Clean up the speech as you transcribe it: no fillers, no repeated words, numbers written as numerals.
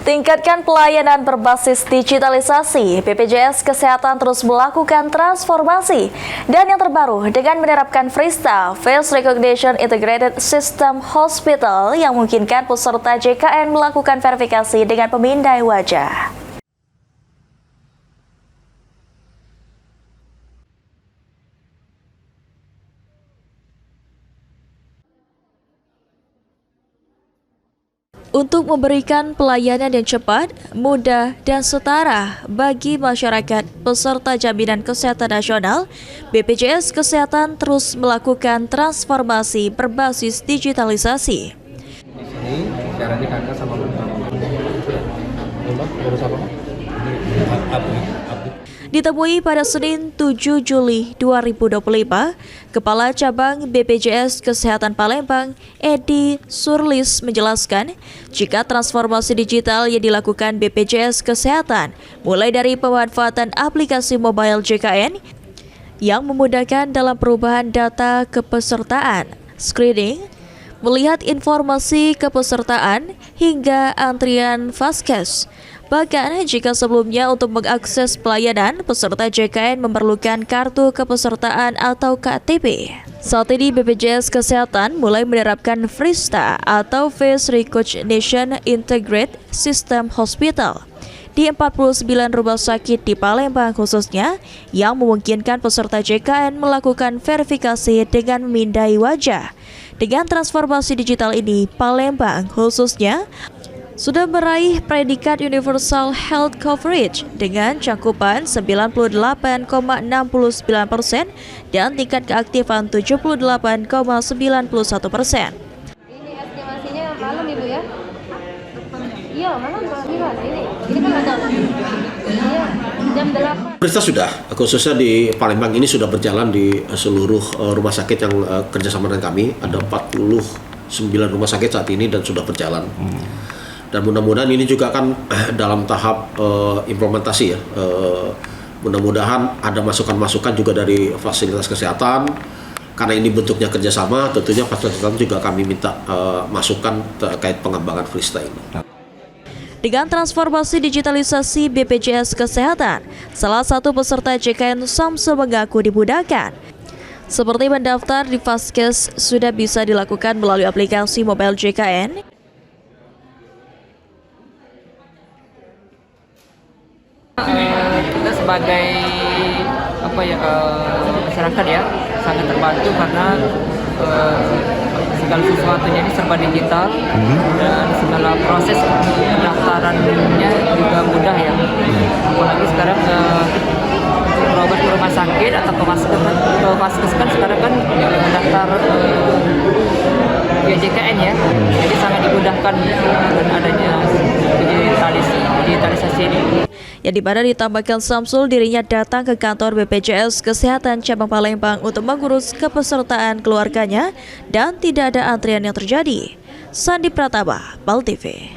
Tingkatkan pelayanan berbasis digitalisasi, BPJS Kesehatan terus melakukan transformasi. Dan yang terbaru, dengan menerapkan Frista, Face Recognition Integrated System Hospital yang memungkinkan peserta JKN melakukan verifikasi dengan pemindai wajah. Untuk memberikan pelayanan yang cepat, mudah, dan setara bagi masyarakat peserta Jaminan Kesehatan Nasional, BPJS Kesehatan terus melakukan transformasi berbasis digitalisasi. Di sini sekarang kakak sama Ditemui pada Senin 7 Juli 2025, Kepala Cabang BPJS Kesehatan Palembang, Edi Surlis menjelaskan, jika transformasi digital yang dilakukan BPJS Kesehatan mulai dari pemanfaatan aplikasi mobile JKN yang memudahkan dalam perubahan data kepesertaan, screening, melihat informasi kepesertaan, hingga antrian Vaskes. Bahkan jika sebelumnya untuk mengakses pelayanan, peserta JKN memerlukan kartu kepesertaan atau KTP. Saat ini BPJS Kesehatan mulai menerapkan Frista atau Face Recognition Integrated System Hospital di 49 rumah sakit di Palembang khususnya, yang memungkinkan peserta JKN melakukan verifikasi dengan memindai wajah. Dengan transformasi digital ini, Palembang khususnya sudah meraih predikat Universal Health Coverage dengan cakupan 98,69% dan tingkat keaktifan 78,91%. Ini estimasinya malam Ibu ya? Iya, malam ini kan ada jam 8. Frista sudah, khususnya di Palembang ini sudah berjalan di seluruh rumah sakit yang kerjasama dengan kami. Ada 49 rumah sakit saat ini dan sudah berjalan. Dan mudah-mudahan ini juga kan dalam tahap implementasi ya. Mudah-mudahan ada masukan-masukan juga dari fasilitas kesehatan. Karena ini bentuknya kerjasama, tentunya fasilitas kesehatan juga kami minta masukan terkait pengembangan Frista ini. Dengan transformasi digitalisasi BPJS Kesehatan, salah satu peserta JKN Samsul mengaku dimudahkan. Seperti mendaftar di Vaskes sudah bisa dilakukan melalui aplikasi mobile JKN. Kita sebagai masyarakat ya sangat terbantu karena segala sesuatunya ini serba digital dan segala proses pendaftarannya juga mudah ya. Apalagi sekarang berobat ke rumah sakit atau ke vaskes kan sekarang kan daftar JKN ya, jadi sangat dimudahkan dengan adanya digitalisasi ini. Yang dimana ditambahkan Samsul, dirinya datang ke kantor BPJS Kesehatan Cabang Palembang untuk mengurus kepesertaan keluarganya dan tidak ada antrian yang terjadi. Sandi Pratama, PAL TV.